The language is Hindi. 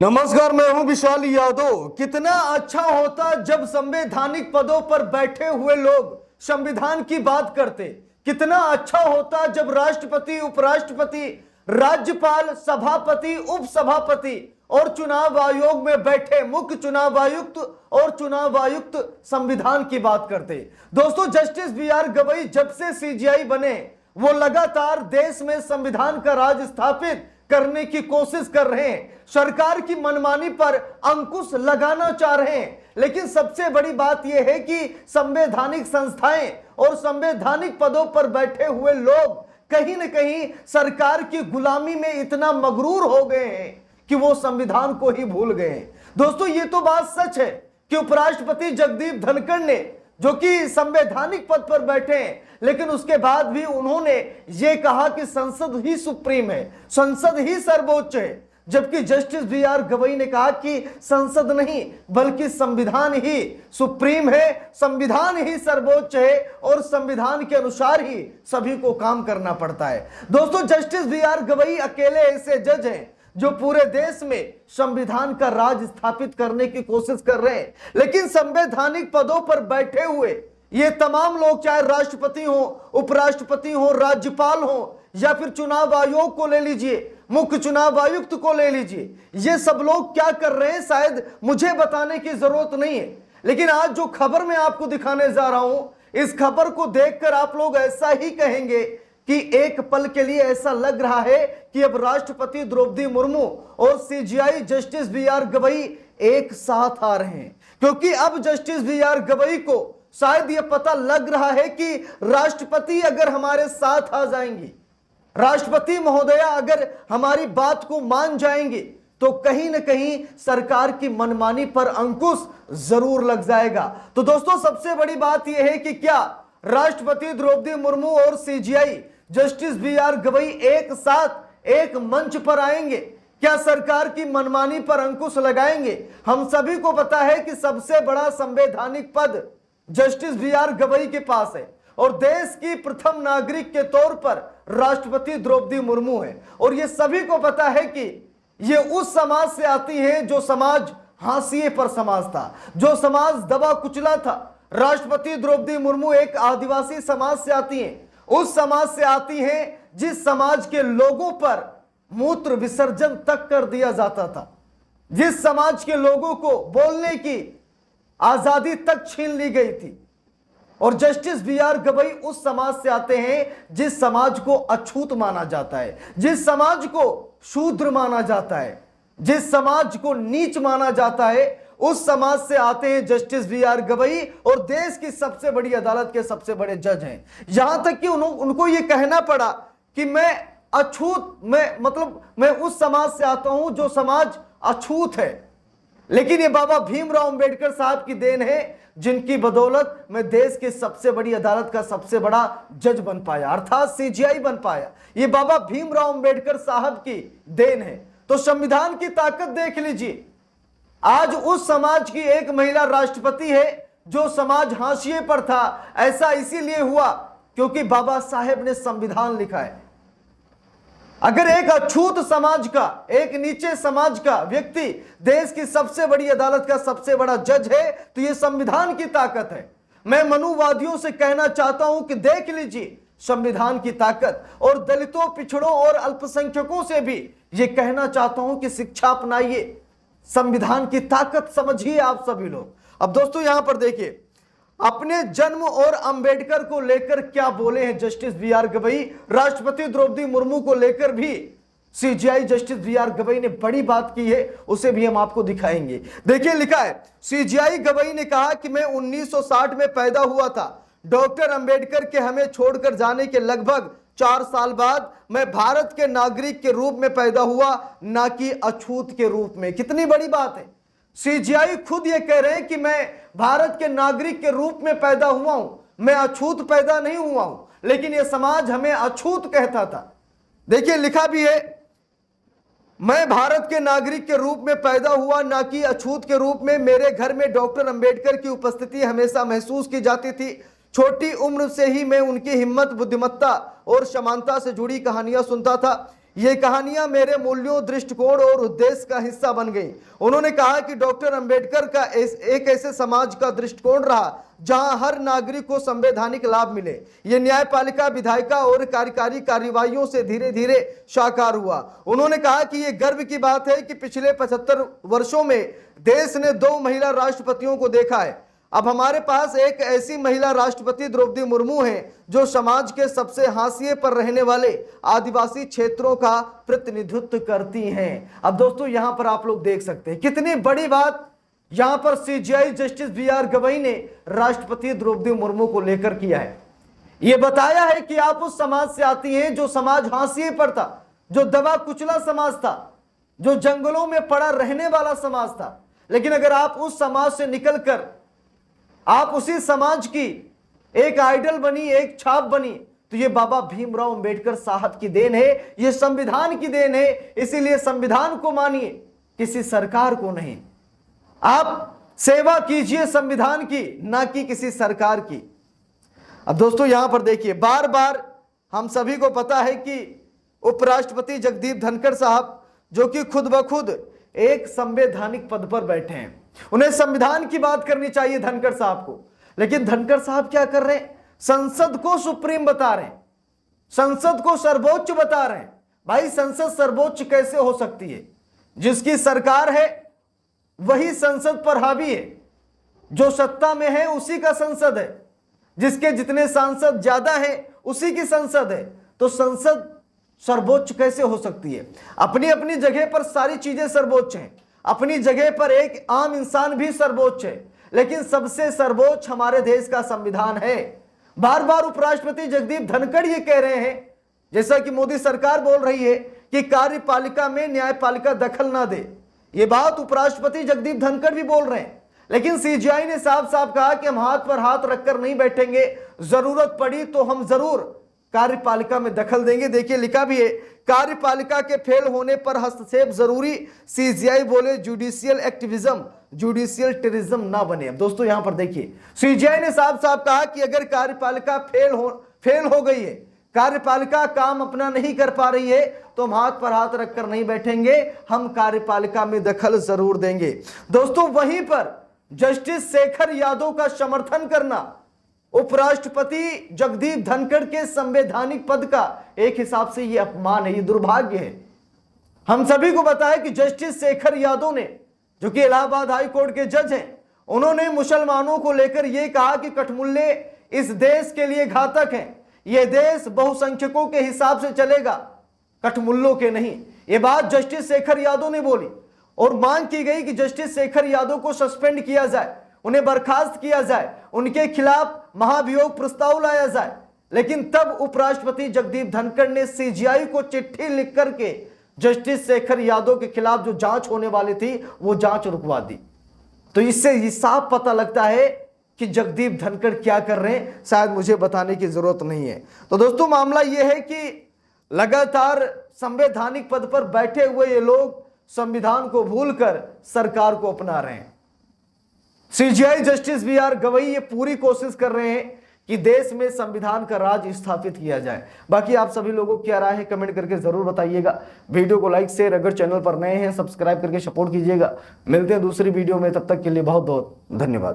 नमस्कार, मैं हूं विशाल यादव। कितना अच्छा होता जब संवैधानिक पदों पर बैठे हुए लोग संविधान की बात करते। कितना अच्छा होता जब राष्ट्रपति, उपराष्ट्रपति, राज्यपाल, सभापति, उपसभापति और चुनाव आयोग में बैठे मुख्य चुनाव आयुक्त और चुनाव आयुक्त संविधान की बात करते। दोस्तों, जस्टिस बी.आर. गवई जब से सीजेआई बने, वो लगातार देश में संविधान का राज स्थापित करने की कोशिश कर रहे हैं, सरकार की मनमानी पर अंकुश लगाना चाह रहे हैं। लेकिन सबसे बड़ी बात यह है कि संवैधानिक संस्थाएं और संवैधानिक पदों पर बैठे हुए लोग कहीं न कहीं सरकार की गुलामी में इतना मगरूर हो गए हैं कि वो संविधान को ही भूल गए हैं। दोस्तों, ये तो बात सच है कि उपराष्ट्रपति जगदीप धनखड़ ने, जो कि संवैधानिक पद पर बैठे हैं, लेकिन उसके बाद भी उन्होंने ये कहा कि संसद ही सुप्रीम है, संसद ही सर्वोच्च है। जबकि जस्टिस बी.आर. गवई ने कहा कि संसद नहीं बल्कि संविधान ही सुप्रीम है, संविधान ही सर्वोच्च है और संविधान के अनुसार ही सभी को काम करना पड़ता है। दोस्तों, जस्टिस बी.आर. गवई अकेले ऐसे जज हैं जो पूरे देश में संविधान का राज स्थापित करने की कोशिश कर रहे हैं। लेकिन संवैधानिक पदों पर बैठे हुए ये तमाम लोग, चाहे राष्ट्रपति हो, उपराष्ट्रपति हो, राज्यपाल हो, या फिर चुनाव आयोग को ले लीजिए, मुख्य चुनाव आयुक्त को ले लीजिए, ये सब लोग क्या कर रहे हैं शायद मुझे बताने की जरूरत नहीं है। लेकिन आज जो खबर मैं आपको दिखाने जा रहा हूं, इस खबर को देखकर आप लोग ऐसा ही कहेंगे कि एक पल के लिए ऐसा लग रहा है कि अब राष्ट्रपति द्रौपदी मुर्मू और सीजेआई जस्टिस बी.आर. गवई एक साथ आ रहे हैं। क्योंकि अब जस्टिस बी.आर. गवई को शायद यह पता लग रहा है कि राष्ट्रपति अगर हमारे साथ आ जाएंगी, राष्ट्रपति महोदया अगर हमारी बात को मान जाएंगे, तो कहीं न कहीं सरकार की मनमानी पर अंकुश जरूर लग जाएगा। तो दोस्तों, सबसे बड़ी बात यह है कि क्या राष्ट्रपति द्रौपदी मुर्मू और सीजेआई जस्टिस बी.आर. गवई एक साथ एक मंच पर आएंगे? क्या सरकार की मनमानी पर अंकुश लगाएंगे? हम सभी को पता है कि सबसे बड़ा संवैधानिक पद जस्टिस बी.आर. गवई के पास है और देश की प्रथम नागरिक के तौर पर राष्ट्रपति द्रौपदी मुर्मू है। और ये सभी को पता है कि ये उस समाज से आती हैं जो समाज हाशिए पर समाज था, जो समाज दबा कुचला था। राष्ट्रपति द्रौपदी मुर्मू एक आदिवासी समाज से आती हैं, उस समाज से आती हैं जिस समाज के लोगों पर मूत्र विसर्जन तक कर दिया जाता था, जिस समाज के लोगों को बोलने की आजादी तक छीन ली गई थी। और जस्टिस बी.आर. गवई उस समाज से आते हैं जिस समाज को अछूत माना जाता है, जिस समाज को शूद्र माना जाता है, जिस समाज को नीच माना जाता है, उस समाज से आते हैं जस्टिस बी.आर. गवई और देश की सबसे बड़ी अदालत के सबसे बड़े जज हैं। यहां तक कि उनको यह कहना पड़ा कि मैं अछूत, मैं उस समाज से आता हूं जो समाज अछूत है। लेकिन ये बाबा भीमराव अंबेडकर साहब की देन है, जिनकी बदौलत मैं देश की सबसे बड़ी अदालत का सबसे बड़ा जज बन पाया, अर्थात सीजेआई बन पाया। ये बाबा भीमराव अंबेडकर साहब की देन है। तो संविधान की ताकत देख लीजिए। आज उस समाज की एक महिला राष्ट्रपति है जो समाज हाशिए पर था। ऐसा इसीलिए हुआ क्योंकि बाबा साहेब ने संविधान लिखा है। अगर एक अछूत समाज का, एक नीचे समाज का व्यक्ति देश की सबसे बड़ी अदालत का सबसे बड़ा जज है, तो यह संविधान की ताकत है। मैं मनुवादियों से कहना चाहता हूं कि देख लीजिए संविधान की ताकत, और दलितों, पिछड़ों और अल्पसंख्यकों से भी यह कहना चाहता हूं कि शिक्षा अपनाइए, संविधान की ताकत समझिए आप सभी लोग। अब दोस्तों, यहां पर देखिए, अपने जन्म और अंबेडकर को लेकर क्या बोले हैं जस्टिस बी.आर. गवई। राष्ट्रपति द्रौपदी मुर्मू को लेकर भी सीजेआई जस्टिस बी.आर. गवई ने बड़ी बात की है, उसे भी हम आपको दिखाएंगे। देखिए, लिखा है, सीजेआई गवई ने कहा कि मैं 1960 में पैदा हुआ था। डॉक्टर अंबेडकर के हमें छोड़कर जाने के लगभग 4 साल बाद मैं भारत के नागरिक के रूप में पैदा हुआ, ना कि अछूत के रूप में। कितनी बड़ी बात है। सीजेआई खुद ये कह रहे हैं कि मैं भारत के नागरिक के रूप में पैदा हुआ हूं, मैं अछूत पैदा नहीं हुआ हूं। लेकिन यह समाज हमें अछूत कहता था। देखिए, लिखा भी है, मैं भारत के नागरिक के रूप में पैदा हुआ, ना कि अछूत के रूप में। मेरे घर में डॉक्टर अंबेडकर की उपस्थिति हमेशा महसूस की जाती थी। छोटी उम्र से ही मैं उनकी हिम्मत, बुद्धिमत्ता और समानता से जुड़ी कहानियां सुनता था। ये कहानियां मेरे मूल्यों, दृष्टिकोण और उद्देश्य का हिस्सा बन गई। उन्होंने कहा कि डॉक्टर अंबेडकर का एक ऐसे समाज का दृष्टिकोण रहा जहां हर नागरिक को संवैधानिक लाभ मिले। ये न्यायपालिका, विधायिका और कार्यकारी कार्यवाहियों से धीरे धीरे साकार हुआ। उन्होंने कहा कि ये गर्व की बात है कि पिछले 75 वर्षों में देश ने 2 महिला राष्ट्रपतियों को देखा है। अब हमारे पास एक ऐसी महिला राष्ट्रपति द्रौपदी मुर्मू हैं जो समाज के सबसे हाशिए पर रहने वाले आदिवासी क्षेत्रों का प्रतिनिधित्व करती हैं। अब दोस्तों यहां पर आप लोग देख सकते हैं कितनी बड़ी बात यहां पर सीजेआई जस्टिस बी.आर. गवई ने राष्ट्रपति द्रौपदी मुर्मू को लेकर किया है। यह बताया है कि आप उस समाज से आती हैं जो समाज हाशिए पर था, जो दबा कुचला समाज था, जो जंगलों में पड़ा रहने वाला समाज था। लेकिन अगर आप उस समाज से निकलकर आप उसी समाज की एक आइडल बनी, एक छाप बनी, तो ये बाबा भीमराव अंबेडकर साहब की देन है, ये संविधान की देन है। इसीलिए संविधान को मानिए, किसी सरकार को नहीं। आप सेवा कीजिए संविधान की, ना कि किसी सरकार की। अब दोस्तों यहां पर देखिए, बार बार हम सभी को पता है कि उपराष्ट्रपति जगदीप धनखड़ साहब जो कि खुद ब खुद एक संवैधानिक पद पर बैठे हैं, उन्हें संविधान की बात करनी चाहिए धनखड़ साहब को। लेकिन धनखड़ साहब क्या कर रहे हैं? संसद को सुप्रीम बता रहे हैं, संसद को सर्वोच्च बता रहे हैं। भाई संसद सर्वोच्च कैसे हो सकती है? जिसकी सरकार है वही संसद पर हावी है, जो सत्ता में है उसी का संसद है, जिसके जितने सांसद ज्यादा है उसी की संसद है। तो संसद सर्वोच्च कैसे हो सकती है? अपनी अपनी जगह पर सारी चीजें सर्वोच्च हैं, अपनी जगह पर एक आम इंसान भी सर्वोच्च है, लेकिन सबसे सर्वोच्च हमारे देश का संविधान है। बार बार उपराष्ट्रपति जगदीप धनखड़ ये कह रहे हैं, जैसा कि मोदी सरकार बोल रही है कि कार्यपालिका में न्यायपालिका दखल ना दे। ये बात उपराष्ट्रपति जगदीप धनखड़ भी बोल रहे हैं। लेकिन सीजेआई ने साफ साफ कहा कि हम हाथ पर हाथ रखकर नहीं बैठेंगे, जरूरत पड़ी तो हम जरूर कार्यपालिका में दखल देंगे। देखिए लिखा भी है, कार्यपालिका के फेल होने पर हस्तक्षेप जरूरी। सीजेआई बोले जुडिशियल एक्टिविज्म, जुडिशियल टेररिज्म ना बने। अब दोस्तों यहां पर देखिए, सीजेआई ने साफ साफ कहा कि अगर कार्यपालिका फेल हो गई है, कार्यपालिका काम अपना नहीं कर पा रही है, तो हम हाथ पर हाथ रखकर नहीं बैठेंगे, हम कार्यपालिका में दखल जरूर देंगे। दोस्तों वहीं पर जस्टिस शेखर यादव का समर्थन करना उपराष्ट्रपति जगदीप धनखड़ के संवैधानिक पद का एक हिसाब से यह अपमान है, यह दुर्भाग्य है। हम सभी को पता है कि जस्टिस शेखर यादव ने, जो कि इलाहाबाद हाई कोर्ट के जज हैं, उन्होंने मुसलमानों को लेकर यह कहा कि कठमुल्ले इस देश के लिए घातक हैं, यह देश बहुसंख्यकों के हिसाब से चलेगा, कठमुल्लों के नहीं। यह बात जस्टिस शेखर यादव ने बोली और मांग की गई कि जस्टिस शेखर यादव को सस्पेंड किया जाए, उन्हें बर्खास्त किया जाए, उनके खिलाफ महाभियोग प्रस्ताव लाया जाए। लेकिन तब उपराष्ट्रपति जगदीप धनखड़ ने सीजेआई को चिट्ठी लिख करके जस्टिस शेखर यादव के खिलाफ जो जांच होने वाली थी वो जांच रुकवा दी। तो इससे ये साफ पता लगता है कि जगदीप धनखड़ क्या कर रहे हैं, शायद मुझे बताने की जरूरत नहीं है। तो दोस्तों मामला यह है कि लगातार संवैधानिक पद पर बैठे हुए ये लोग संविधान को भूलकर सरकार को अपना रहे हैं। CJI justice B R. गवई ये पूरी कोशिश कर रहे हैं कि देश में संविधान का राज स्थापित किया जाए। बाकी आप सभी लोगों की क्या राय है कमेंट करके जरूर बताइएगा। वीडियो को लाइक शेयर, अगर चैनल पर नए हैं सब्सक्राइब करके सपोर्ट कीजिएगा। मिलते हैं दूसरी वीडियो में, तब तक के लिए बहुत बहुत धन्यवाद।